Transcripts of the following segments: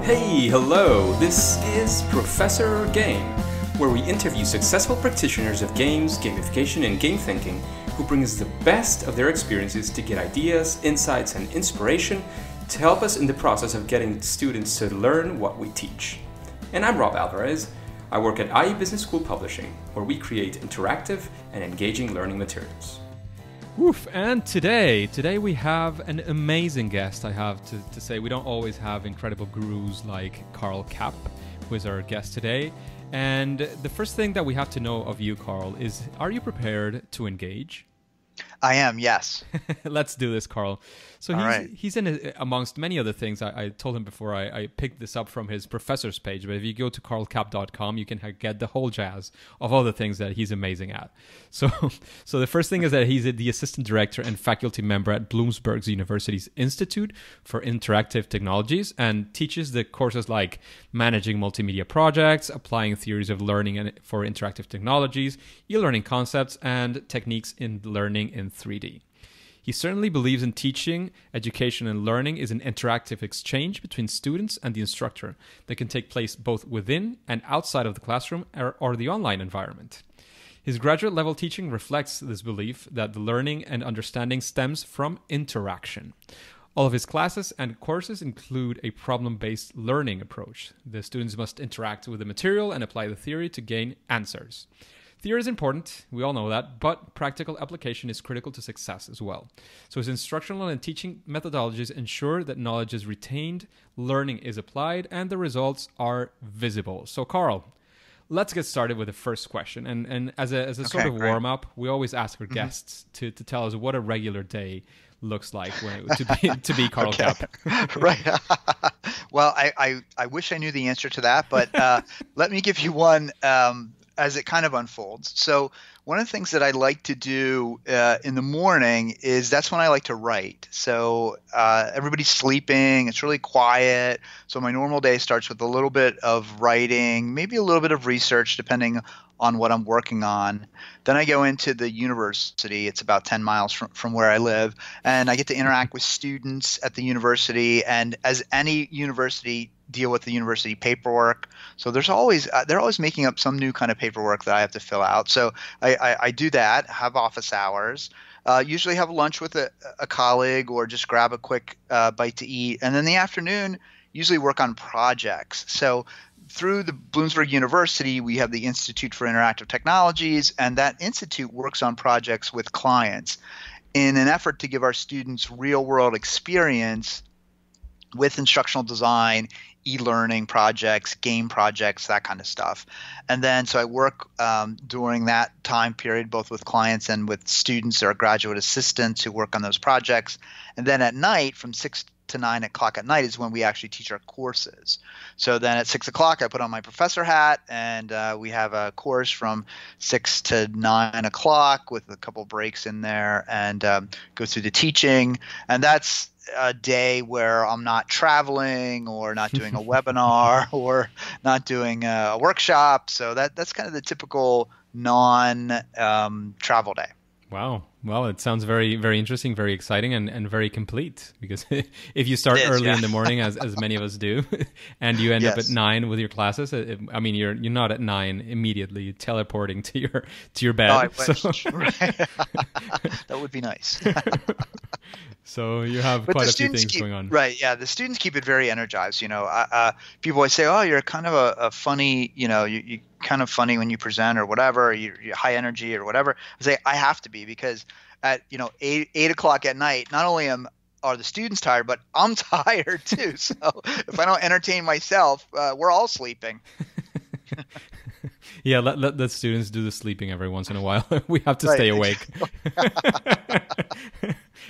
Hey, hello! This is Professor Game, where we interview successful practitioners of games, gamification, and game thinking who bring us the best of their experiences to get ideas, insights, and inspiration to help us in the process of getting students to learn what we teach. And I'm Rob Alvarez. I work at IE Business School Publishing, where we create interactive and engaging learning materials. Woof, and today we have an amazing guest. I have to say, we don't always have incredible gurus like Karl Kapp, who is our guest today. And the first thing that we have to know of you, Karl, is are you prepared to engage? I am, yes. Let's do this, Karl. So he's in amongst many other things. I told him before I picked this up from his professor's page, but if you go to karlkapp.com, you can get the whole jazz of all the things that he's amazing at. So the first thing is that he's the assistant director and faculty member at Bloomsburg University's Institute for Interactive Technologies and teaches the courses like managing multimedia projects, applying theories of learning for interactive technologies, e-learning concepts, and techniques in learning in 3D. He certainly believes in teaching, education, and learning is an interactive exchange between students and the instructor that can take place both within and outside of the classroom or the online environment. His graduate level teaching reflects this belief that the learning and understanding stems from interaction. All of his classes and courses include a problem-based learning approach. The students must interact with the material and apply the theory to gain answers. Theory is important, we all know that, but practical application is critical to success as well. So his instructional and teaching methodologies ensure that knowledge is retained, learning is applied, and the results are visible. So Karl, let's get started with the first question. And as a sort of warm-up, we always ask our guests to tell us what a regular day looks like to be Karl Kapp. Right. Well, I wish I knew the answer to that, but let me give you one as it kind of unfolds. So one of the things that I like to do in the morning is that's when I like to write. So everybody's sleeping. It's really quiet. So my normal day starts with a little bit of writing, maybe a little bit of research, depending on what I'm working on. Then I go into the university. It's about 10 miles from where I live. And I get to interact with students at the university. And as any university, deal with the university paperwork. So they're always making up some new kind of paperwork that I have to fill out. So I do that, have office hours, usually have lunch with a colleague or just grab a quick bite to eat. And then the afternoon, usually work on projects. So through the Bloomsburg University, we have the Institute for Interactive Technologies, and that institute works on projects with clients in an effort to give our students real-world experience with instructional design, e-learning projects, game projects, that kind of stuff. And then so I work during that time period both with clients and with students or graduate assistants who work on those projects. And then at night from 6 to 9 o'clock at night is when we actually teach our courses. So then at 6 o'clock I put on my professor hat and we have a course from 6 to 9 o'clock with a couple breaks in there and go through the teaching. And that's a day where I'm not traveling or not doing a webinar or not doing a workshop. So that's kind of the typical non-travel day. Wow. Well, it sounds very, very interesting, very exciting, and very complete. Because if you start early in the morning, as many of us do, and you end up at 9 with your classes, I mean, you're not at 9 immediately teleporting to your bed. No, I wish. That would be nice. So you have quite a few things going on. Right, yeah. The students keep it very energized. You know, people always say, oh, you're kind of a funny, you know, you kind of funny when you present or whatever, you're high energy or whatever. I say, I have to be because at, 8 o'clock at night, not only are the students tired, but I'm tired too. So if I don't entertain myself, we're all sleeping. Yeah, let the students do the sleeping every once in a while. We have to stay awake.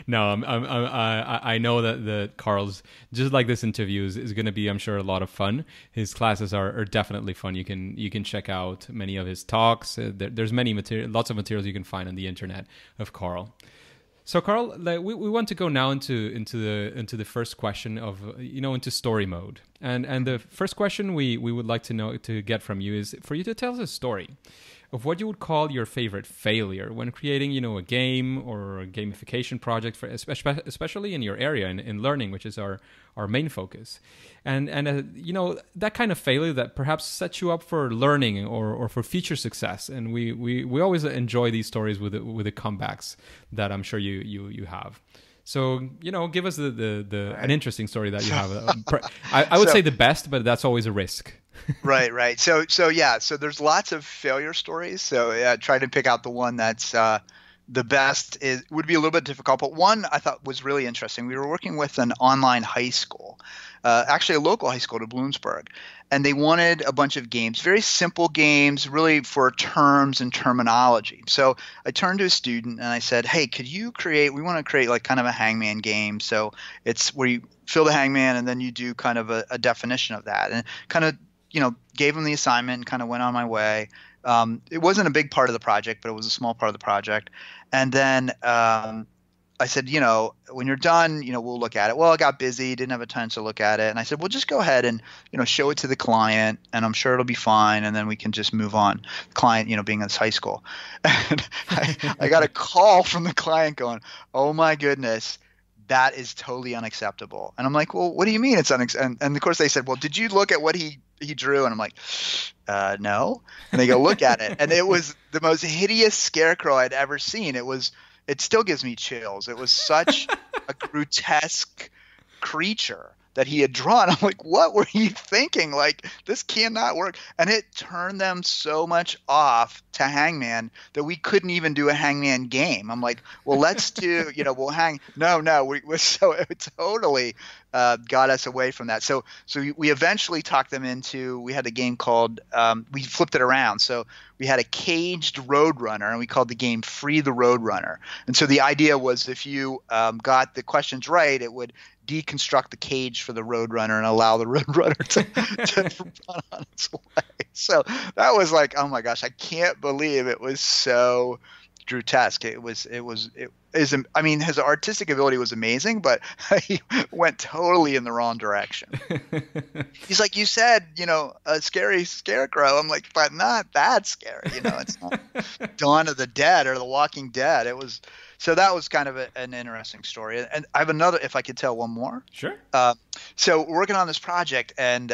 No, I know that the Karl's, just like this interview, is going to be, I'm sure, a lot of fun. His classes are definitely fun. You can check out many of his talks. There's lots of materials you can find on the internet of Karl. So Karl, we want to go now into the first question of into story mode, and the first question we would like to get from you is for you to tell us a story of what you would call your favorite failure when creating, a game or a gamification project, for especially in your area in learning, which is our main focus, and that kind of failure that perhaps sets you up for learning or for future success. And we always enjoy these stories with the comebacks that I'm sure you have. So, give us an interesting story that you have. I would say the best, but that's always a risk. Right. So there's lots of failure stories. So try to pick out the one that's the best. Would be a little bit difficult, but one I thought was really interesting. We were working with an online high school, actually a local high school to Bloomsburg, and they wanted a bunch of games, very simple games, really for terms and terminology. So I turned to a student and I said, "Hey, we want to create like kind of a hangman game. So it's where you fill the hangman and then you do kind of a definition of that." And kind of, gave them the assignment and kind of went on my way. It wasn't a big part of the project, but it was a small part of the project. And then I said, when you're done, we'll look at it. Well, I got busy, didn't have a time to look at it. And I said, well, just go ahead and, show it to the client, and I'm sure it'll be fine. And then we can just move on. The client, being in this high school. And I got a call from the client going, "Oh my goodness, that is totally unacceptable." And I'm like, "Well, what do you mean it's unacceptable?" And of course they said, "Well, did you look at what he drew?" And I'm like, "No." And they go, "Look at it." And it was the most hideous scarecrow I'd ever seen. It still gives me chills. It was such a grotesque creature that he had drawn. I'm like, "What were you thinking? Like, this cannot work." And it turned them so much off to Hangman that we couldn't even do a Hangman game. I'm like, "Well, let's do, we'll hang." No, it totally got us away from that. So we eventually talked them into, we had a game called, we flipped it around. So we had a caged Roadrunner, and we called the game Free the Roadrunner. And so the idea was, if you got the questions right, it would deconstruct the cage for the Roadrunner and allow the Roadrunner to run on its way. So that was like, oh my gosh, I can't believe it was so grotesque. I mean, his artistic ability was amazing, but he went totally in the wrong direction. He's like, "You said, a scary scarecrow." I'm like, "But not that scary. It's not Dawn of the Dead or The Walking Dead." So that was kind of an interesting story. And I have another, if I could tell one more. Sure. So we're working on this project and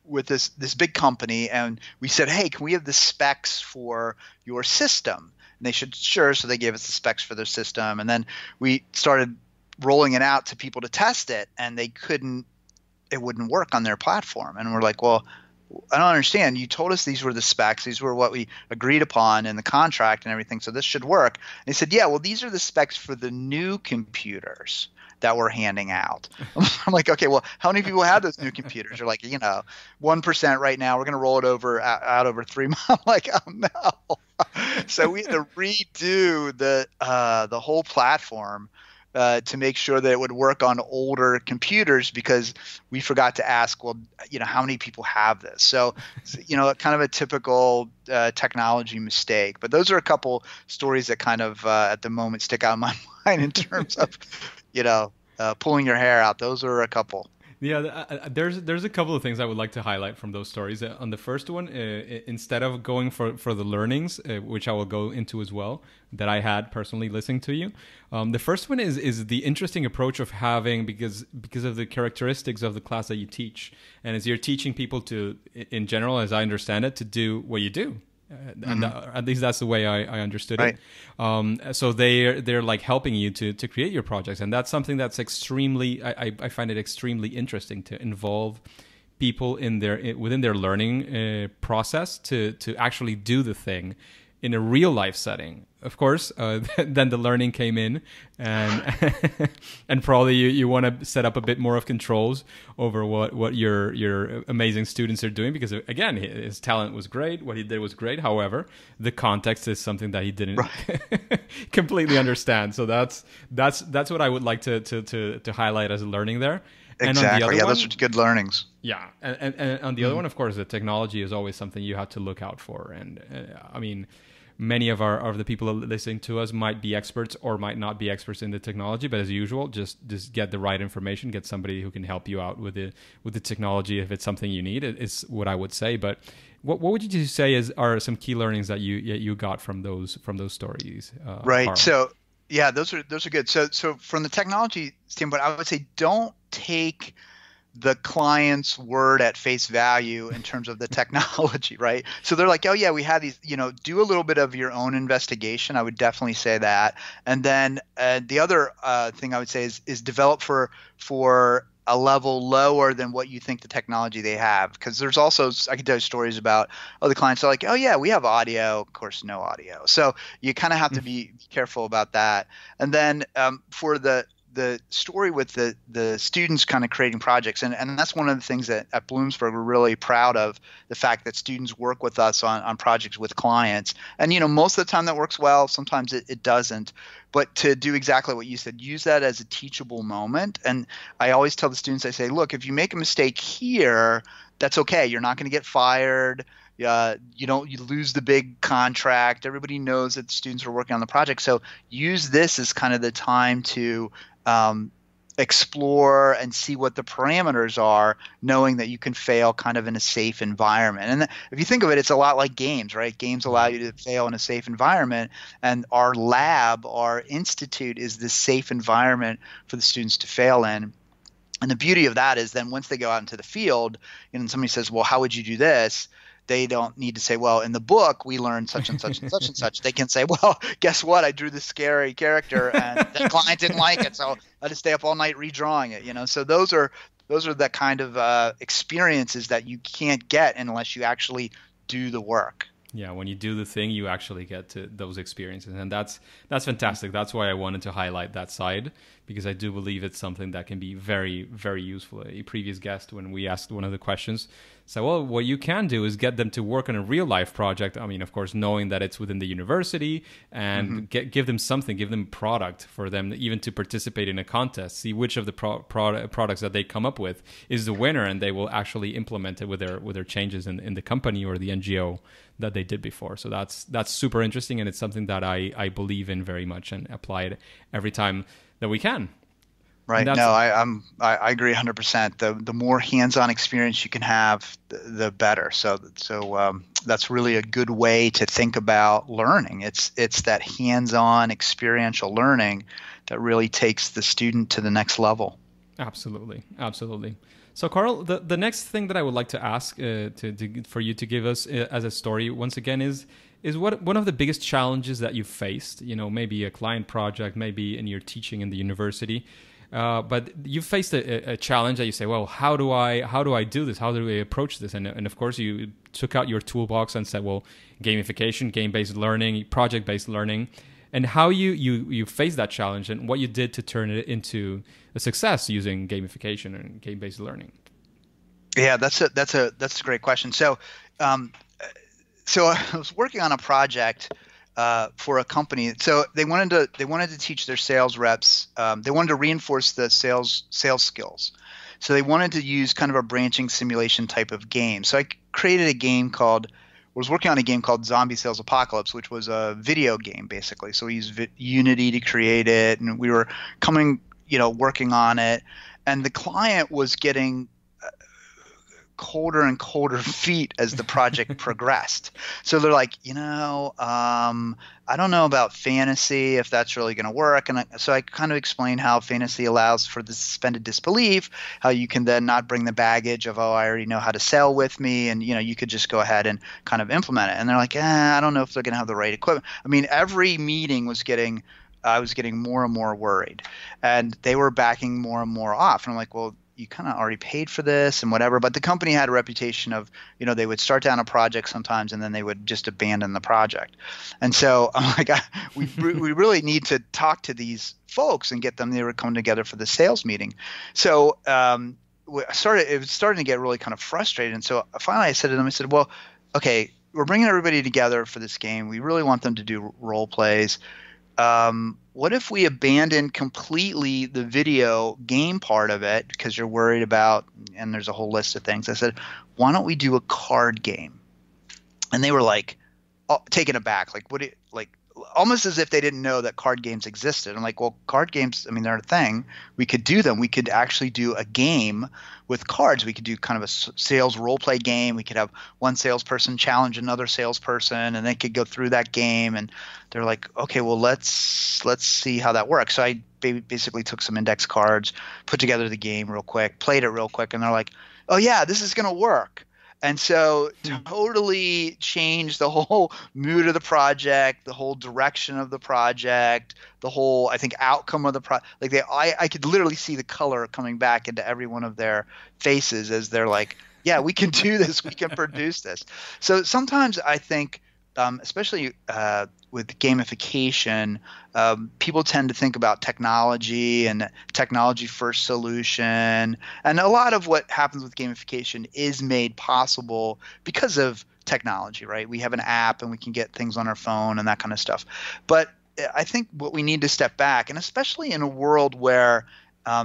with this big company, and we said, "Hey, can we have the specs for your system?" And they said, "Sure." So they gave us the specs for their system, and then we started rolling it out to people to test it, and it wouldn't work on their platform. And we're like, "Well, I don't understand. You told us these were the specs. These were what we agreed upon in the contract and everything. So this should work." And they said, "Yeah, well, these are the specs for the new computers that we're handing out." I'm like, "Okay, well, how many people have those new computers?" They're like, 1% right now. We're going to roll it out over 3 months. I'm like, "Oh no." So we had to redo the whole platform to make sure that it would work on older computers, because we forgot to ask, well, how many people have this? So, kind of a typical technology mistake. But those are a couple stories that kind of at the moment stick out in my mind in terms of, pulling your hair out. Those are a couple. Yeah, there's a couple of things I would like to highlight from those stories. On the first one, instead of going for the learnings, which I will go into as well, that I had personally listening to you, the first one is the interesting approach of having, because of the characteristics of the class that you teach, and as you're teaching people to, in general, as I understand it, to do what you do. And at least that's the way I understood it. So they're like helping you to create your projects, and that's something that's extremely, I find it extremely interesting to involve people within their learning process to actually do the thing in a real life setting. Of course, then the learning came in, and probably you want to set up a bit more of controls over what your amazing students are doing, because again, his talent was great, what he did was great. However, the context is something that he didn't completely understand. So that's what I would like to highlight as a learning there. Exactly. And those are good learnings. Yeah, and on the other one, of course, the technology is always something you have to look out for, and I mean, many of the people listening to us might be experts or might not be experts in the technology, but as usual, just get the right information, get somebody who can help you out with the technology if it's something you need. It's what I would say. But what would you say are some key learnings that you got from those stories? Right. Karl? So yeah, those are good. So from the technology standpoint, I would say don't take the client's word at face value in terms of the technology, right? So they're like, oh yeah, we have these, do a little bit of your own investigation. I would definitely say that. And then the other thing I would say is develop for a level lower than what you think the technology they have. Because there's also, I can tell you stories about other clients are like, oh yeah, we have audio, of course, no audio. So you kind of have to be careful about that. And then for the story with the students kind of creating projects, and that's one of the things that at Bloomsburg we're really proud of, the fact that students work with us on projects with clients. And most of the time that works well, sometimes it doesn't. But to do exactly what you said, use that as a teachable moment. And I always tell the students, I say, look, if you make a mistake here, that's okay. You're not going to get fired. You lose the big contract. Everybody knows that the students are working on the project. So use this as kind of the time to explore and see what the parameters are, knowing that you can fail kind of in a safe environment. And if you think of it, it's a lot like games, right? Games allow you to fail in a safe environment, and our lab, our institute, is this safe environment for the students to fail in. And the beauty of that is then once they go out into the field and somebody says, well, how would you do this? They don't need to say, well, in the book we learned such and such and such and such. They can say, well, guess what? I drew this scary character and the client didn't like it, so I had to stay up all night redrawing it. So those are the kind of experiences that you can't get unless you actually do the work. Yeah, when you do the thing, you actually get to those experiences, and that's fantastic. That's why I wanted to highlight that side, because I do believe it's something that can be very, very useful. A previous guest, when we asked one of the questions, said, well, what you can do is get them to work on a real life project. I mean, of course, knowing that it's within the university, and give them something, give them product for them even to participate in a contest, see which of the products that they come up with is the winner, and they will actually implement it with their changes in the company or the NGO that they did before. So that's super interesting, and it's something that I believe in very much and apply it every time that we can. Right. No, I agree 100%. The more hands-on experience you can have, the better. So that's really a good way to think about learning. It's that hands-on experiential learning that really takes the student to the next level. Absolutely. So, Karl, the next thing that I would like to ask for you to give us as a story once again is what one of the biggest challenges that you faced. Maybe a client project, maybe in your teaching in the university. But you faced a challenge that you say, well, how do I do this? How do I approach this? And of course, you took out your toolbox and said, well, gamification, game-based learning, project-based learning, and how you faced that challenge and what you did to turn it into a success using gamification and game-based learning. Yeah, that's a great question. So I was working on a project for a company. So they wanted to teach their sales reps. They wanted to reinforce the sales skills. So they wanted to use kind of a branching simulation type of game. So I was working on a game called Zombie Sales Apocalypse, which was a video game basically. So we used Unity to create it, and we were working on it. And the client was getting colder and colder feet as the project progressed. So they're like, I don't know about fantasy, if that's really going to work. And so I kind of explained how fantasy allows for the suspended disbelief, how you can then not bring the baggage of, I already know how to sell with me. And, you could just go ahead and kind of implement it. And they're like, I don't know if they're going to have the right equipment. I mean, every meeting I was getting more and more worried, and they were backing more and more off. And I'm like, well, you kind of already paid for this and whatever. But the company had a reputation of, they would start down a project sometimes and then they would just abandon the project. And so I'm like, we really need to talk to these folks and get them. They were coming together for the sales meeting. So it was starting to get really kind of frustrated. And so finally I said to them, I said, well, okay, we're bringing everybody together for this game. We really want them to do role plays. What if we abandon completely the video game part of it because you're worried about, and there's a whole list of things. I said, why don't we do a card game? And they were like, taken aback. Like, what? Like, almost as if they didn't know that card games existed. I'm like, well, card games, I mean, they're a thing. We could do them. We could actually do a game with cards. We could do kind of a sales role play game. We could have one salesperson challenge another salesperson, and they could go through that game. And they're like, okay, well, let's see how that works. So I basically took some index cards, put together the game real quick, played it real quick, and they're like, oh yeah, this is going to work. And so totally changed the whole mood of the project, the whole direction of the project, the whole, I think, outcome of the project. Like I could literally see the color coming back into every one of their faces as they're like, yeah, we can do this. We can produce this. So sometimes I think, especially with gamification, people tend to think about technology and technology first solution. And a lot of what happens with gamification is made possible because of technology, right? We have an app and we can get things on our phone and that kind of stuff. But I think what we need to step back, and especially in a world where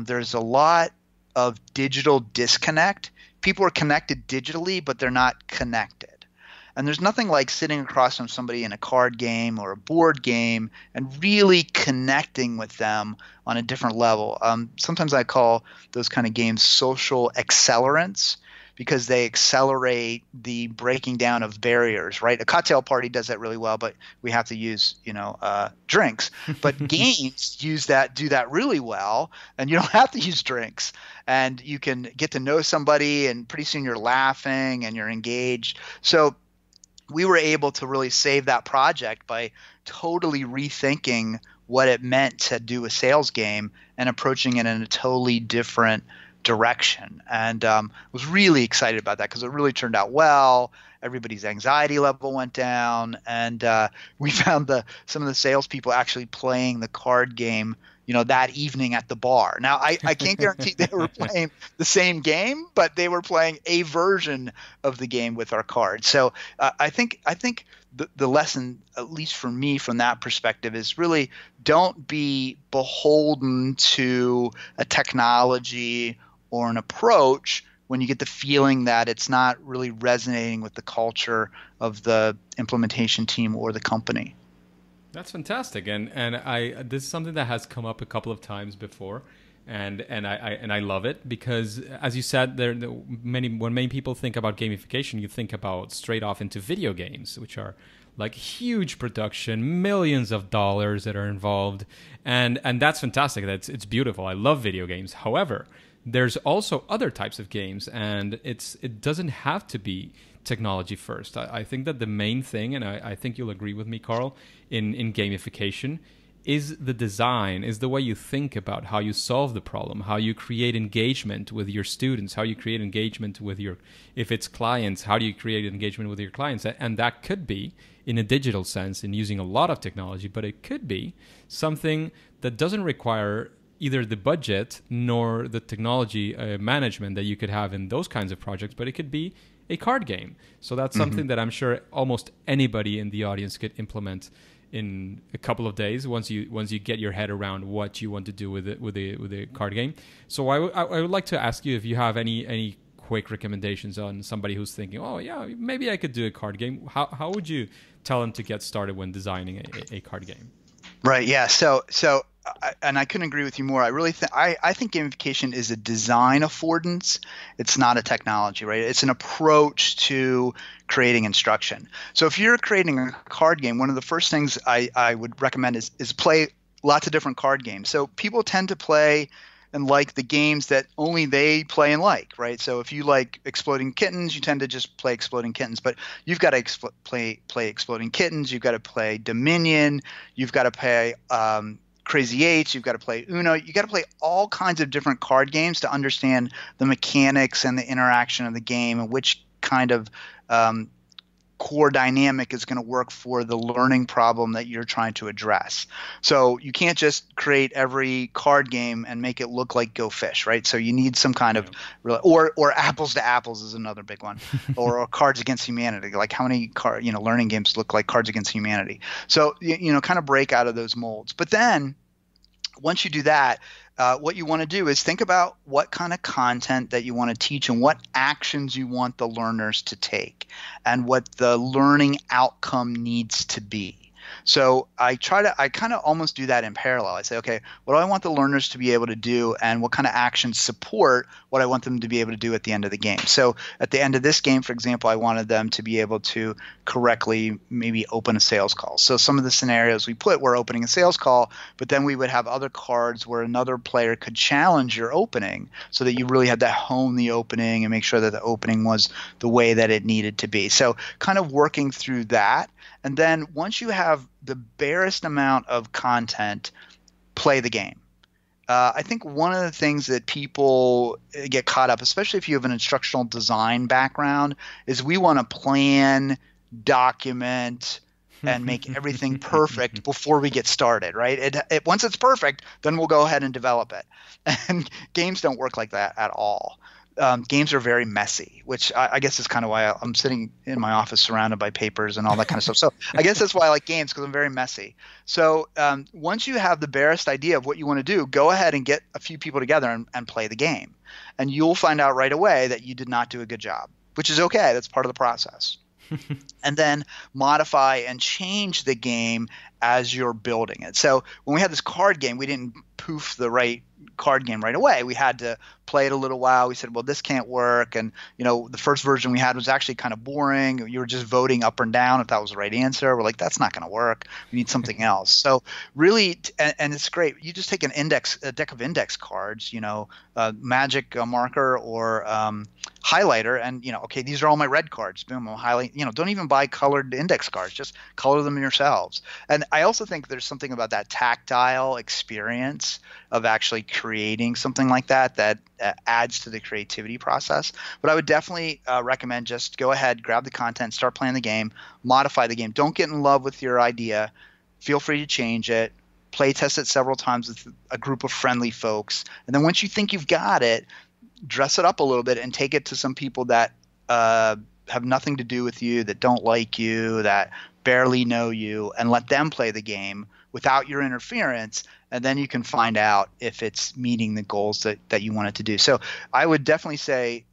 there's a lot of digital disconnect, people are connected digitally, but they're not connected. And there's nothing like sitting across from somebody in a card game or a board game and really connecting with them on a different level. Sometimes I call those kind of games social accelerants because they accelerate the breaking down of barriers, right? A cocktail party does that really well, but we have to use, drinks. But games do that really well, and you don't have to use drinks. And you can get to know somebody, and pretty soon you're laughing and you're engaged. So we were able to really save that project by totally rethinking what it meant to do a sales game and approaching it in a totally different direction. And was really excited about that because it really turned out well. Everybody's anxiety level went down, and we found some of the salespeople actually playing the card game, that evening at the bar. Now, I can't guarantee they were playing the same game, but they were playing a version of the game with our cards. So I think the lesson, at least for me from that perspective, is really don't be beholden to a technology or an approach when you get the feeling that it's not really resonating with the culture of the implementation team or the company. That's fantastic, and this is something that has come up a couple of times before, and I love it because, as you said, when many people think about gamification, you think about straight off into video games, which are like huge production, millions of dollars that are involved, and that's fantastic. It's beautiful. I love video games. However, there's also other types of games, and it doesn't have to be technology first. I think that the main thing, and I think you'll agree with me, Karl, in gamification is the design, is the way you think about how you solve the problem, how you create engagement with your students, how you create engagement with if it's clients, how do you create engagement with your clients? And that could be in a digital sense in using a lot of technology, but it could be something that doesn't require either the budget nor the technology management that you could have in those kinds of projects, but it could be a card game. So that's something that I'm sure almost anybody in the audience could implement in a couple of days once you get your head around what you want to do with a card game. So I would like to ask you if you have any quick recommendations on somebody who's thinking, oh yeah, maybe I could do a card game. How would you tell them to get started when designing a card game? Right. Yeah. So and I couldn't agree with you more. I really think I think gamification is a design affordance. It's not a technology, right? It's an approach to creating instruction. So if you're creating a card game, one of the first things I would recommend is play lots of different card games. So people tend to play and like the games that only they play and like, right? So if you like Exploding Kittens, you tend to just play Exploding Kittens. But you've got to play Exploding Kittens. You've got to play Dominion. You've got to play Crazy Eights, you've got to play Uno. You got to play all kinds of different card games to understand the mechanics and the interaction of the game and which kind of core dynamic is going to work for the learning problem that you're trying to address. So you can't just create every card game and make it look like Go Fish, right? So you need some kind of or Apples to Apples is another big one, or Cards Against Humanity. Like how many learning games look like Cards Against Humanity? So kind of break out of those molds. But then once you do that, what you want to do is think about what kind of content that you want to teach and what actions you want the learners to take and what the learning outcome needs to be. So I kind of almost do that in parallel. I say, okay, what do I want the learners to be able to do and what kind of actions support what I want them to be able to do at the end of the game. So at the end of this game, for example, I wanted them to be able to correctly maybe open a sales call. So some of the scenarios we put were opening a sales call, but then we would have other cards where another player could challenge your opening so that you really had to hone the opening and make sure that the opening was the way that it needed to be. So kind of working through that. And then once you have the barest amount of content, play the game. I think one of the things that people get caught up, especially if you have an instructional design background, is we want to plan, document, and make everything perfect before we get started, right? Once it's perfect, then we'll go ahead and develop it. And games don't work like that at all. Games are very messy, which I guess is kind of why I'm sitting in my office surrounded by papers and all that kind of stuff. So I guess that's why I like games, because I'm very messy. So once you have the barest idea of what you want to do, go ahead and get a few people together and play the game. And you'll find out right away that you did not do a good job, which is okay. That's part of the process. And then modify and change the game as you're building it. So when we had this card game, we didn't poof the right card game right away. We had to play it a little while. We said, well, this can't work. And, the first version we had was actually kind of boring. You were just voting up and down if that was the right answer. We're like, that's not going to work. We need something else. So really, and it's great. You just take a deck of index cards, magic marker or highlighter, and, okay, these are all my red cards. Boom, I'll highlight. Don't even buy colored index cards. Just color them yourselves. And I also think there's something about that tactile experience of actually creating something like that adds to the creativity process. But I would definitely recommend just go ahead, grab the content, start playing the game, modify the game. Don't get in love with your idea. Feel free to change it. Play test it several times with a group of friendly folks. And then once you think you've got it, dress it up a little bit and take it to some people that have nothing to do with you, that don't like you, that barely know you, and let them play the game without your interference, and then you can find out if it's meeting the goals that you want it to do. So I would definitely say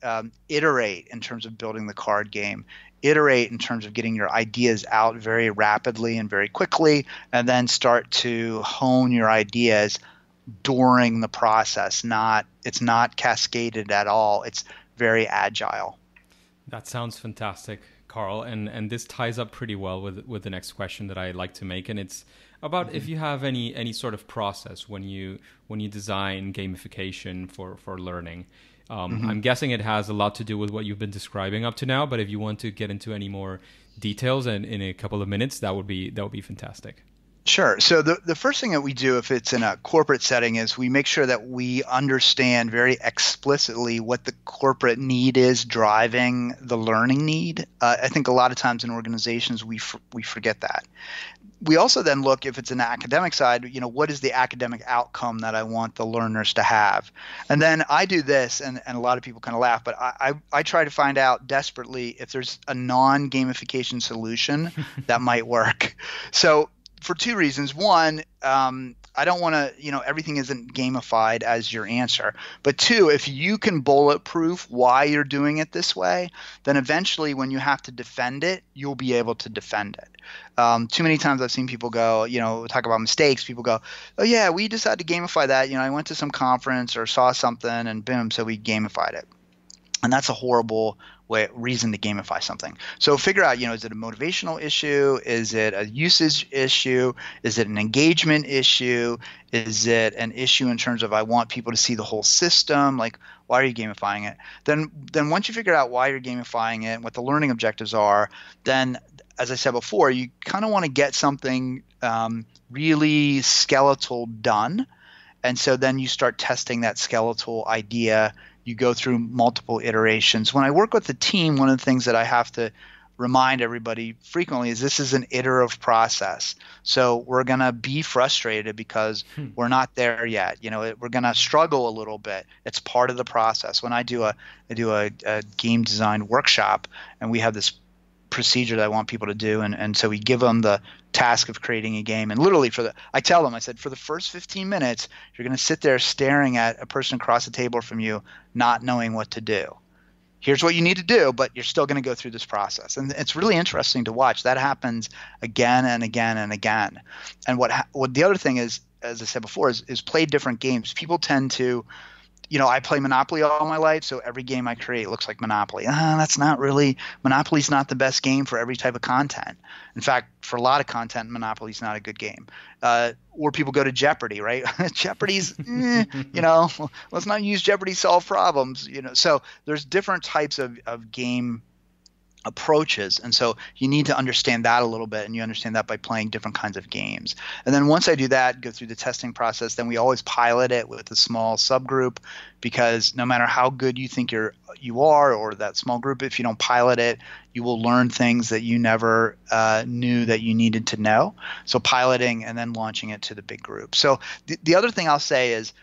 iterate in terms of building the card game, iterate in terms of getting your ideas out very rapidly and very quickly, and then start to hone your ideas during the process. It's not cascaded at all. It's very agile. That sounds fantastic, Karl, and this ties up pretty well with the next question that I like to make, and it's about if you have any sort of process when you design gamification for learning. I'm guessing it has a lot to do with what you've been describing up to now, but if you want to get into any more details and in a couple of minutes, that would be fantastic. Sure. So the first thing that we do if it's in a corporate setting is we make sure that we understand very explicitly what the corporate need is driving the learning need. I think a lot of times in organizations we forget that. We also then look, if it's an academic side, what is the academic outcome that I want the learners to have? And then I do this, and a lot of people kind of laugh, but I try to find out desperately if there's a non-gamification solution that might work. So for two reasons. One, I don't want to, everything isn't gamified as your answer. But two, if you can bulletproof why you're doing it this way, then eventually when you have to defend it, you'll be able to defend it. Too many times I've seen people go, talk about mistakes. People go, oh yeah, we decided to gamify that. I went to some conference or saw something and boom, so we gamified it. And that's a horrible reason to gamify something. So figure out, is it a motivational issue? Is it a usage issue? Is it an engagement issue? Is it an issue in terms of I want people to see the whole system? Like, why are you gamifying it? Then once you figure out why you're gamifying it, what the learning objectives are, then, as I said before, you kind of want to get something really skeletal done. And so then you start testing that skeletal idea. You go through multiple iterations. When I work with the team, one of the things that I have to remind everybody frequently is this is an iterative process. So we're going to be frustrated because we're not there yet. We're going to struggle a little bit. It's part of the process. When I do a game design workshop, and we have this procedure that I want people to do, and so we give them the task of creating a game. And literally I tell them, I said, for the first 15 minutes, you're going to sit there staring at a person across the table from you, not knowing what to do. Here's what you need to do, but you're still going to go through this process. And it's really interesting to watch. That happens again and again and again. And what the other thing is, as I said before, is play different games. People tend to, I play Monopoly all my life, so every game I create looks like Monopoly. That's not really – Monopoly's not the best game for every type of content. In fact, for a lot of content, Monopoly's not a good game. Or people go to Jeopardy, right? Jeopardy's, let's not use Jeopardy to solve problems. So there's different types of game approaches, and so you need to understand that a little bit, and you understand that by playing different kinds of games. And then once I do that, go through the testing process, then we always pilot it with a small subgroup, because no matter how good you think you are or that small group, if you don't pilot it, you will learn things that you never knew that you needed to know. So piloting and then launching it to the big group. So the other thing I'll say is,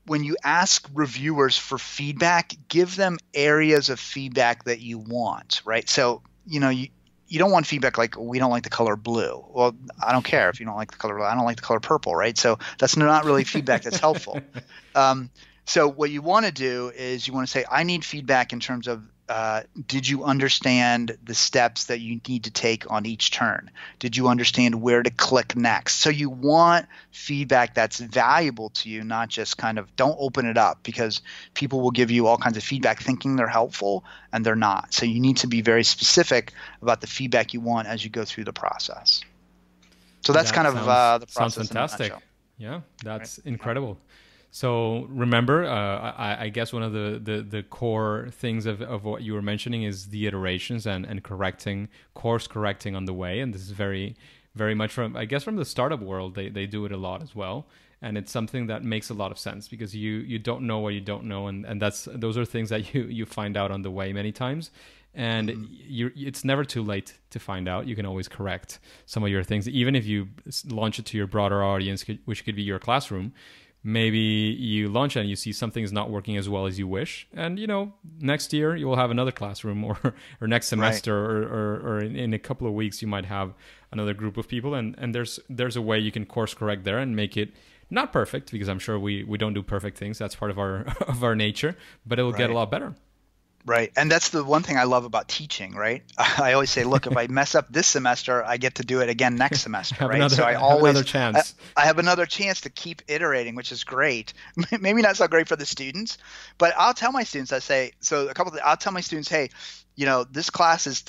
when you ask reviewers for feedback, give them areas of feedback that you want, right? So, you don't want feedback like, we don't like the color blue. Well, I don't care if you don't like the color blue. I don't like the color purple, right? So that's not really feedback that's helpful. So what you want to do is you want to say, I need feedback in terms of, did you understand the steps that you need to take on each turn? Did you understand where to click next? So you want feedback that's valuable to you, not just kind of don't open it up, because people will give you all kinds of feedback thinking they're helpful and they're not. So you need to be very specific about the feedback you want as you go through the process. So that's the process. Sounds fantastic. Yeah, that's incredible. So remember, I guess one of the core things of what you were mentioning is the iterations and course correcting on the way. And this is very, very much from the startup world, they do it a lot as well. And it's something that makes a lot of sense, because you don't know what you don't know. And those are things that you find out on the way many times. And it's never too late to find out. You can always correct some of your things, even if you launch it to your broader audience, which could be your classroom. Maybe you launch and you see something is not working as well as you wish, and next year you will have another classroom, or next semester, right, or in a couple of weeks you might have another group of people, and there's a way you can course correct there and make it not perfect, because I'm sure we don't do perfect things. That's part of our nature, but it will get a lot better. Right. And that's the one thing I love about teaching, right? I always say, look, if I mess up this semester, I get to do it again next semester, right? So I always have another chance. I have another chance to keep iterating, which is great. Maybe not so great for the students, but I'll tell my students, I'll tell my students, hey, this class is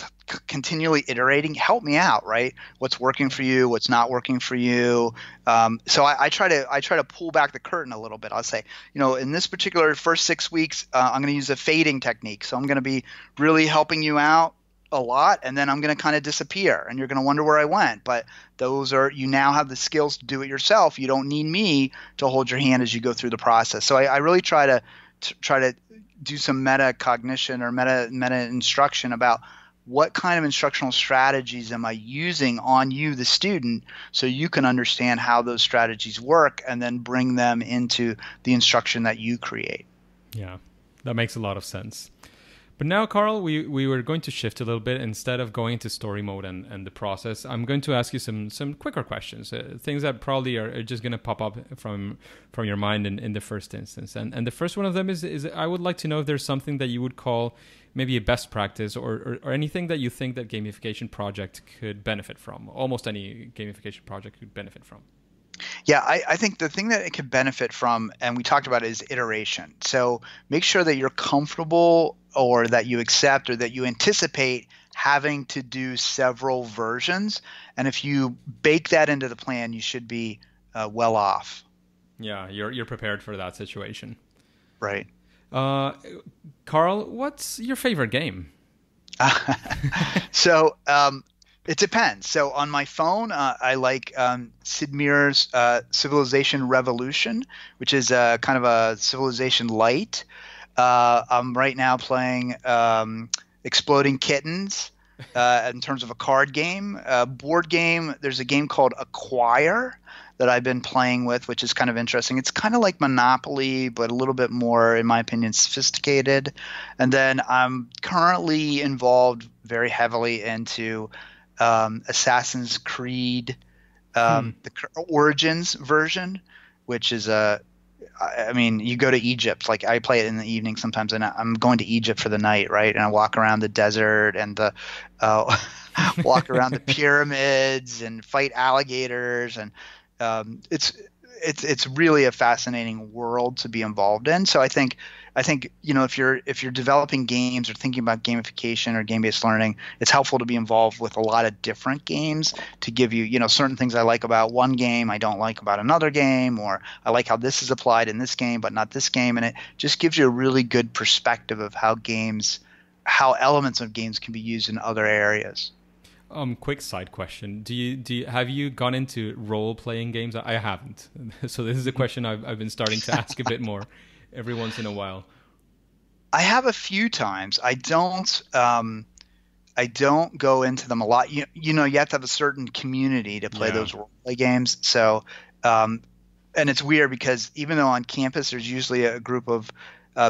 continually iterating. Help me out, right? What's working for you? What's not working for you? So I try to pull back the curtain a little bit. I'll say, in this particular first 6 weeks, I'm going to use a fading technique. So I'm going to be really helping you out a lot, and then I'm going to kind of disappear, and you're going to wonder where I went. But you now have the skills to do it yourself. You don't need me to hold your hand as you go through the process. So I really try to do some metacognition or meta instruction about what kind of instructional strategies am I using on you, the student, so you can understand how those strategies work and then bring them into the instruction that you create. Yeah, that makes a lot of sense. But now, Karl, we were going to shift a little bit. Instead of going into story mode and the process, I'm going to ask you some quicker questions, things that probably are just going to pop up from your mind in the first instance. And the first one of them is I would like to know if there's something that you would call maybe a best practice or anything that you think that gamification project could benefit from. Almost any gamification project could benefit from. Yeah, I think the thing that it could benefit from, and we talked about it, is iteration. So make sure that you're comfortable, or that you accept, or that you anticipate having to do several versions. And if you bake that into the plan, you should be well off. Yeah, you're prepared for that situation. Right. Karl, what's your favorite game? So it depends. So on my phone, I like Sid Meier's Civilization Revolution, which is kind of a Civilization light. I'm right now playing Exploding Kittens in terms of a card game. Board game, there's a game called Acquire that I've been playing with, which is kind of interesting. It's kind of like Monopoly, but a little bit more, in my opinion, sophisticated. And then I'm currently involved very heavily into Assassin's Creed, the Origins version, which is I mean, you go to Egypt. Like I play it in the evening sometimes, and I'm going to Egypt for the night, right? And I walk around the desert and walk around the pyramids and fight alligators, and it's really a fascinating world to be involved in. So I think if you're developing games or thinking about gamification or game-based learning, it's helpful to be involved with a lot of different games to give you certain things I like about one game I don't like about another game, or I like how this is applied in this game but not this game, and it just gives you a really good perspective of how elements of games can be used in other areas. Quick side question: have you gone into role-playing games? I haven't, so this is a question I've been starting to ask a bit more every once in a while. I have a few times. I don't go into them a lot. You have to have a certain community to play those role-play games. So, and it's weird because even though on campus there's usually a group of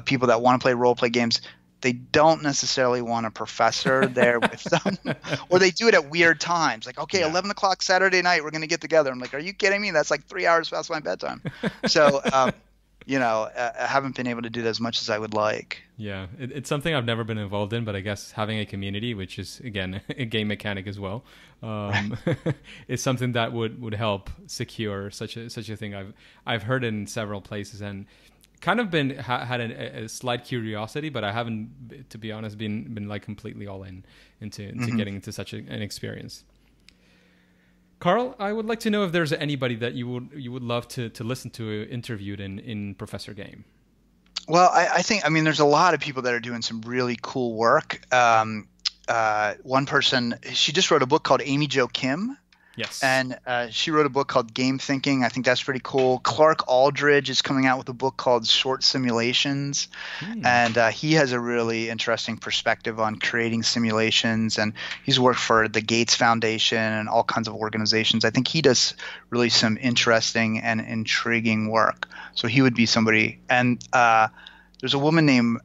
people that want to play role-play games, they don't necessarily want a professor there with them, or they do it at weird times. Like, okay, 11 o'clock Saturday night, we're going to get together. I'm like, are you kidding me? That's like 3 hours past my bedtime. So, I haven't been able to do that as much as I would like. Yeah, it's something I've never been involved in, but I guess having a community, which is, again, a game mechanic as well, is something that would help secure such a thing. I've heard in several places and kind of had a slight curiosity, but I haven't, to be honest, been like completely all into getting into such an experience. Karl, I would like to know if there's anybody that you would love to listen to interviewed in Professor Game. Well, I think there's a lot of people that are doing some really cool work. One person, she just wrote a book called Amy Jo Kim. Yes. And she wrote a book called Game Thinking. I think that's pretty cool. Clark Aldridge is coming out with a book called Short Simulations. And he has a really interesting perspective on creating simulations. And he's worked for the Gates Foundation and all kinds of organizations. I think he does really some interesting and intriguing work. So he would be somebody. And there's a woman named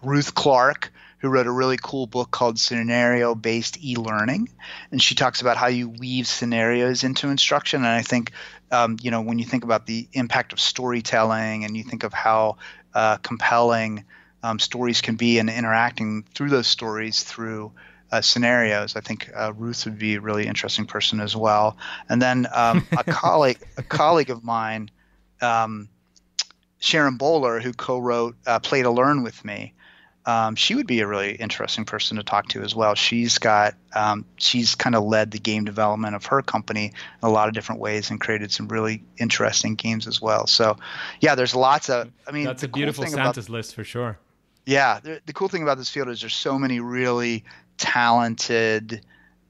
Ruth Clark, who wrote a really cool book called Scenario-Based E-Learning. And she talks about how you weave scenarios into instruction. And I think, when you think about the impact of storytelling and you think of how compelling stories can be and interacting through those stories through scenarios, I think Ruth would be a really interesting person as well. And then a colleague of mine, Sharon Bowler, who co-wrote Play to Learn with me, she would be a really interesting person to talk to as well. She's kind of led the game development of her company in a lot of different ways and created some really interesting games as well. So, yeah, there's lots of. That's a beautiful Santa's list for sure. Yeah, the cool thing about this field is there's so many really talented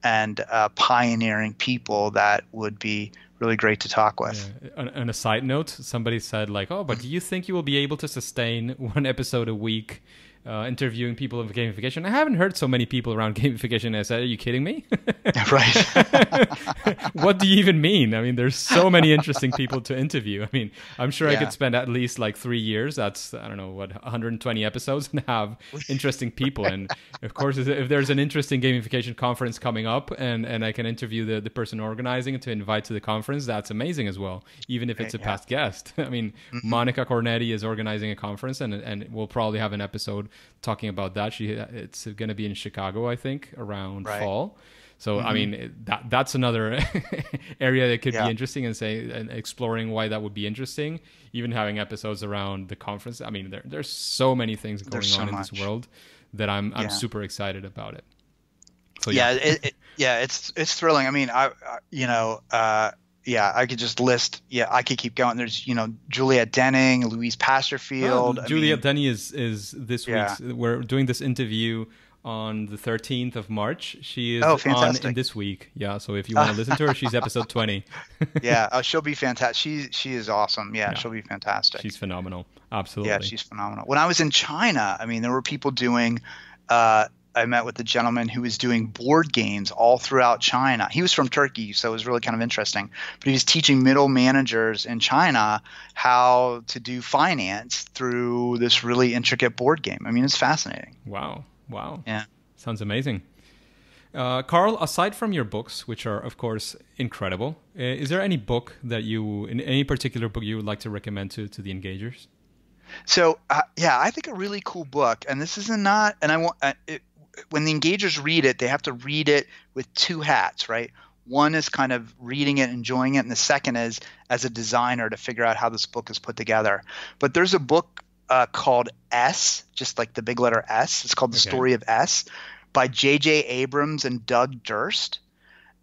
and pioneering people that would be really great to talk with. Yeah. On a side note, somebody said like, "Oh, but do you think you will be able to sustain one episode a week?" Interviewing people of gamification. I haven't heard so many people around gamification. I said, are you kidding me? Right. What do you even mean? There's so many interesting people to interview. I'm sure I could spend at least like 3 years. That's, 120 episodes and have interesting people. And of course, if there's an interesting gamification conference coming up and I can interview the person organizing it to invite to the conference, that's amazing as well. Even if it's a past guest. Monica Cornetti is organizing a conference and we'll probably have an episode talking about that. It's going to be in Chicago, I think, around fall. So that's another area that could be interesting and exploring why that would be interesting. Even having episodes around the conference. There's so many things going on in this world that I'm super excited about it. So it's thrilling. I could just list. Yeah, I could keep going. There's, Juliette Denning, Louise Pasterfield. Juliette Denning is this week's. We're doing this interview on the 13th of March. She is on in this week. Yeah, so if you want to listen to her, she's episode 20. Yeah, she'll be fantastic. She is awesome. Yeah, she'll be fantastic. She's phenomenal. Absolutely. Yeah, she's phenomenal. When I was in China, there were people doing. I met with a gentleman who was doing board games all throughout China. He was from Turkey, so it was really kind of interesting. But he was teaching middle managers in China how to do finance through this really intricate board game. It's fascinating. Wow. Yeah. Sounds amazing. Karl, aside from your books, which are, of course, incredible, is there any book that any particular book you would like to recommend to the engagers? So, I think a really cool book, and this is not, and I want, when the engagers read it, they have to read it with two hats, right? One is kind of reading it, enjoying it, and the second is as a designer to figure out how this book is put together. But there's a book called S, just like the big letter S. It's called The Story of S, by J.J. Abrams and Doug Durst.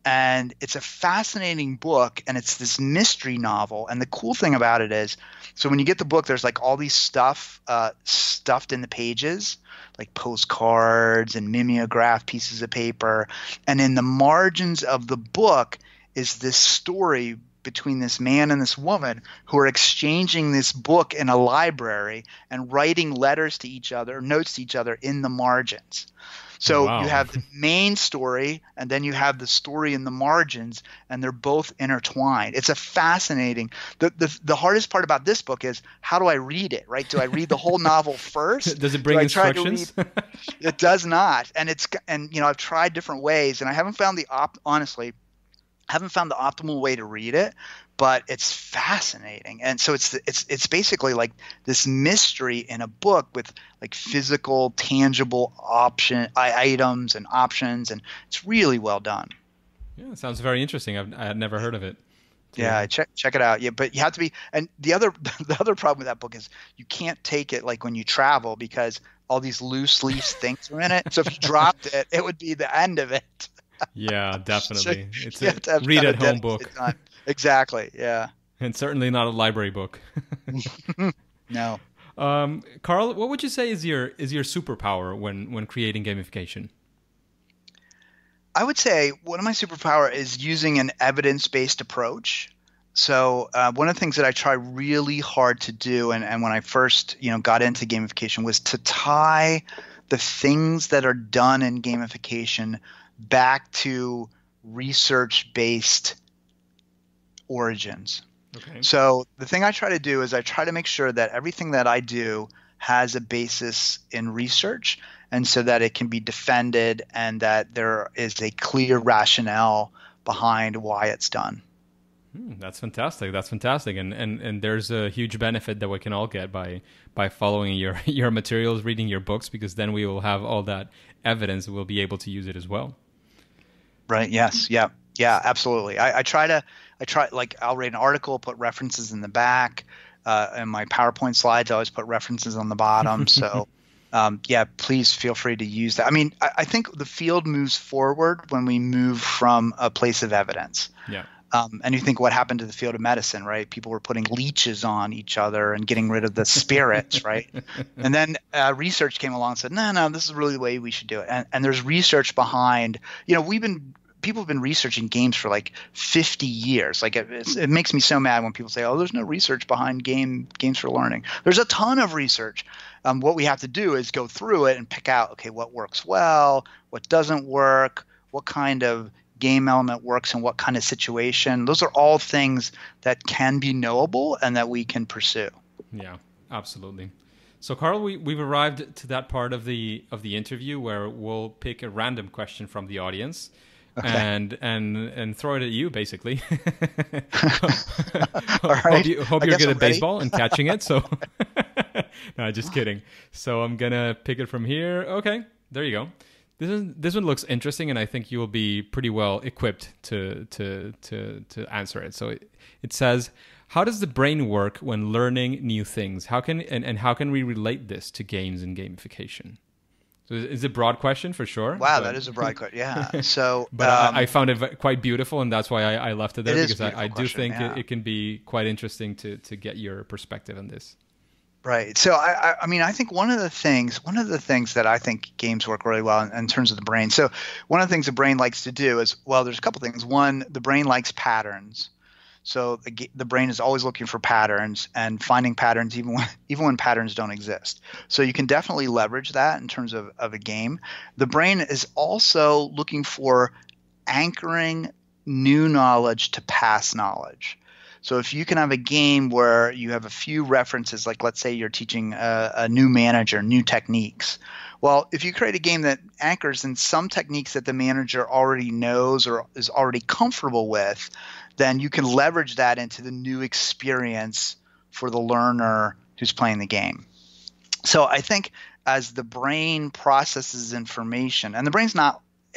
And it's a fascinating book, and it's this mystery novel. And the cool thing about it is, so when you get the book, there's like all these stuff stuffed in the pages, like postcards and mimeograph pieces of paper. And in the margins of the book is this story between this man and this woman who are exchanging this book in a library and writing letters to each other, notes to each other in the margins. So you have the main story, and then you have the story in the margins, and they're both intertwined. It's a fascinating. The hardest part about this book is, how do I read it? Right? Do I read the whole novel first? Does it bring instructions? It does not, and I've tried different ways, and I haven't found the optimal way to read it, but it's fascinating. And so it's basically like this mystery in a book with like physical, tangible items and options, and it's really well done. Yeah, it sounds very interesting. I had never heard of it. Yeah, check it out. Yeah, but you have to be. And the other problem with that book is you can't take it like when you travel, because all these loose leaf things are in it. So if you dropped it, it would be the end of it. Yeah, definitely. So it's a read-at-home book. Exactly. Yeah. And certainly not a library book. No. Karl, what would you say is your superpower when creating gamification? I would say one of my superpower is using an evidence-based approach. So one of the things that I try really hard to do, and when I first got into gamification, was to tie the things that are done in gamification back to research-based origins. Okay. So the thing I try to do is I try to make sure that everything that I do has a basis in research, and so that it can be defended and that there is a clear rationale behind why it's done. That's fantastic. That's fantastic. And there's a huge benefit that we can all get by following your materials, reading your books, because then we will have all that evidence and we'll be able to use it as well. Right. Yes. Yeah. Yeah, absolutely. I try like I'll read an article, put references in the back. In my PowerPoint slides, I always put references on the bottom. So please feel free to use that. I mean, I think the field moves forward when we move from a place of evidence. Yeah. And you think what happened to the field of medicine, right? People were putting leeches on each other and getting rid of the spirits, right? And then research came along and said, no, this is really the way we should do it. And there's research behind, people have been researching games for like 50 years. Like it makes me so mad when people say, oh, there's no research behind games for learning. There's a ton of research. What we have to do is go through it and pick out, okay, what works well, what doesn't work, what kind of game element works in what kind of situation. Those are all things that can be knowable and that we can pursue. Yeah, absolutely. So, Karl, we've arrived to that part of the interview where we'll pick a random question from the audience. Okay. And throw it at you, basically. All right. Hope you're good at baseball and catching it. So, no, just kidding. So I'm gonna pick it from here. Okay, there you go. This one looks interesting, and I think you will be pretty well equipped to answer it. So it says, how does the brain work when learning new things? How can we relate this to games and gamification? So it's a broad question for sure. Wow, that is a broad question. Yeah. So, but I found it quite beautiful, and that's why I left it there, because I do think it can be quite interesting to get your perspective on this. Right. So I mean, I think one of the things that I think games work really well in terms of the brain. So one of the things the brain likes to do is, well, there's a couple things. One, the brain likes patterns. So the brain is always looking for patterns and finding patterns even when patterns don't exist. So you can definitely leverage that in terms of a game. The brain is also looking for anchoring new knowledge to past knowledge. So if you can have a game where you have a few references, like let's say you're teaching a new manager, new techniques. Well, if you create a game that anchors in some techniques that the manager already knows or is already comfortable with, then you can leverage that into the new experience for the learner who's playing the game. So I think as the brain processes information, and the brain's not –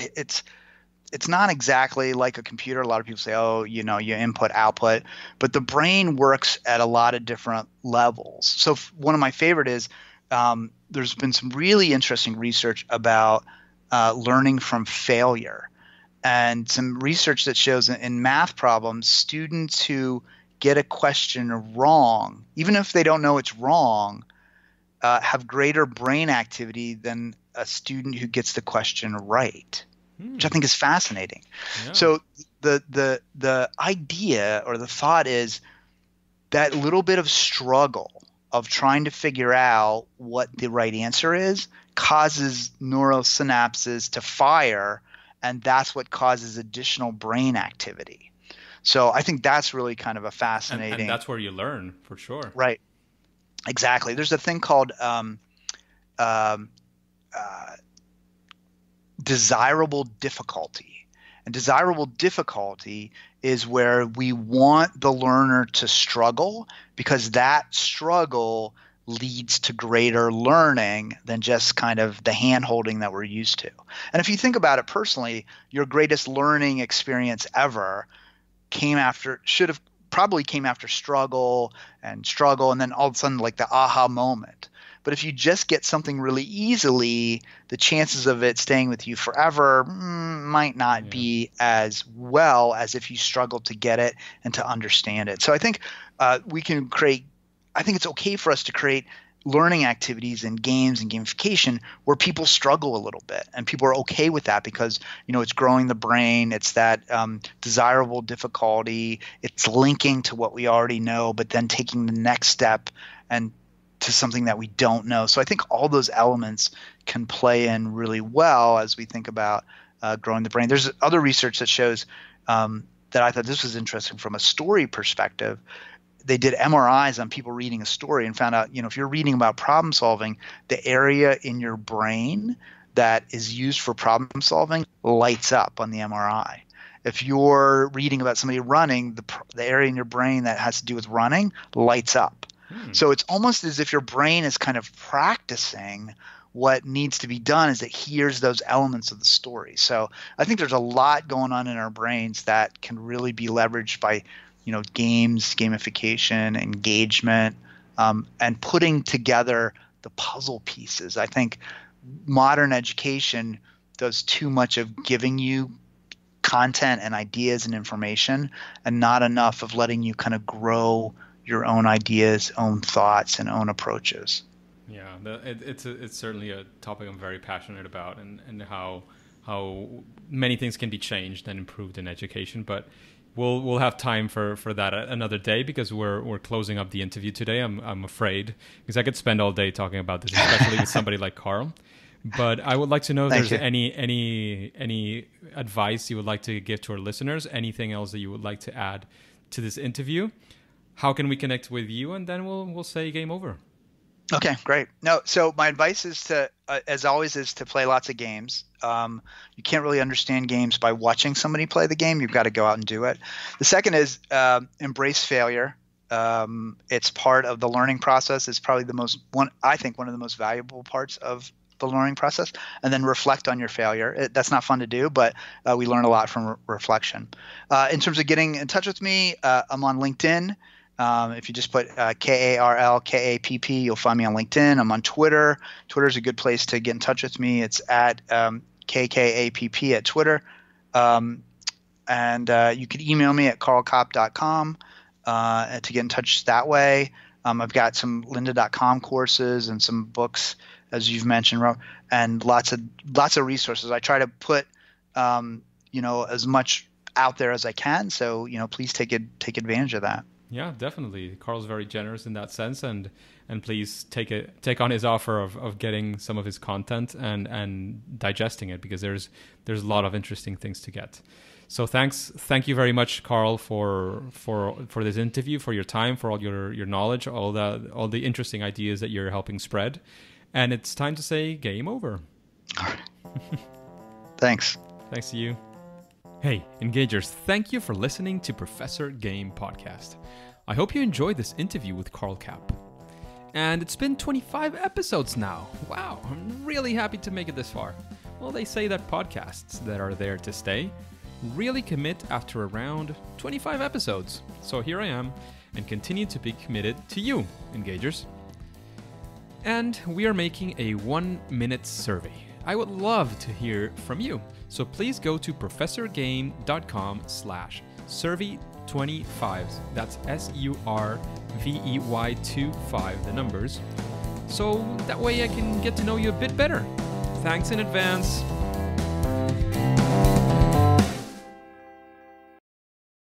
it's not exactly like a computer. A lot of people say, oh, you input, output. But the brain works at a lot of different levels. So one of my favorite is there's been some really interesting research about learning from failure. And some research that shows in math problems, students who get a question wrong, even if they don't know it's wrong, have greater brain activity than a student who gets the question right. Which I think is fascinating. Yeah. So the idea or the thought is that little bit of struggle of trying to figure out what the right answer is causes neural synapses to fire, and that's what causes additional brain activity. So I think that's really kind of a fascinating – and that's where you learn for sure. Right. Exactly. There's a thing called desirable difficulty. And desirable difficulty is where we want the learner to struggle because that struggle leads to greater learning than just kind of the hand-holding that we're used to. And if you think about it personally, your greatest learning experience ever probably came after struggle, and then all of a sudden like the aha moment. But if you just get something really easily, the chances of it staying with you forever might not be as well as if you struggle to get it and to understand it. So I think we can create – I think it's okay for us to create learning activities in games and gamification where people struggle a little bit, and people are okay with that because it's growing the brain. It's that desirable difficulty. It's linking to what we already know, but then taking the next step and – to something that we don't know. So I think all those elements can play in really well as we think about growing the brain. There's other research that shows that I thought this was interesting from a story perspective. They did MRIs on people reading a story and found out, if you're reading about problem solving, the area in your brain that is used for problem solving lights up on the MRI. If you're reading about somebody running, the area in your brain that has to do with running lights up. So it's almost as if your brain is kind of practicing what needs to be done as it hears those elements of the story. So I think there's a lot going on in our brains that can really be leveraged by, games, gamification, engagement, and putting together the puzzle pieces. I think modern education does too much of giving you content and ideas and information and not enough of letting you kind of grow your own ideas, own thoughts, and own approaches. Yeah, it's certainly a topic I'm very passionate about, and how many things can be changed and improved in education. But we'll have time for that another day because we're closing up the interview today. I'm afraid because I could spend all day talking about this, especially with somebody like Karl. But I would like to know if there's any advice you would like to give to our listeners. Anything else that you would like to add to this interview? How can we connect with you? And then we'll say game over. Okay, great. No, so my advice is to, as always, is to play lots of games. You can't really understand games by watching somebody play the game. You've got to go out and do it. The second is embrace failure. It's part of the learning process. It's probably one of the most valuable parts of the learning process. And then reflect on your failure. That's not fun to do, but we learn a lot from reflection. In terms of getting in touch with me, I'm on LinkedIn. If you just put Karl Kapp, you'll find me on LinkedIn. I'm on Twitter. Twitter is a good place to get in touch with me. It's at KKAPP at Twitter. And you can email me at karlkapp.com to get in touch that way. I've got some lynda.com courses and some books, as you've mentioned, and lots of resources. I try to put as much out there as I can. So please take advantage of that. Yeah, definitely. Karl's very generous in that sense, and please take on his offer of getting some of his content and digesting it, because there's a lot of interesting things to get. So thank you very much, Karl, for this interview, for your time, for all your knowledge, all the interesting ideas that you're helping spread. And it's time to say game over. All right. Thanks. Thanks to you. Hey, Engagers, thank you for listening to Professor Game Podcast. I hope you enjoyed this interview with Karl Kapp. And it's been 25 episodes now. Wow, I'm really happy to make it this far. Well, they say that podcasts that are there to stay really commit after around 25 episodes. So here I am, and continue to be committed to you, Engagers. And we are making a 1-minute survey. I would love to hear from you. So please go to professorgame.com/survey25. That's SURVEY25, the numbers. So that way I can get to know you a bit better. Thanks in advance.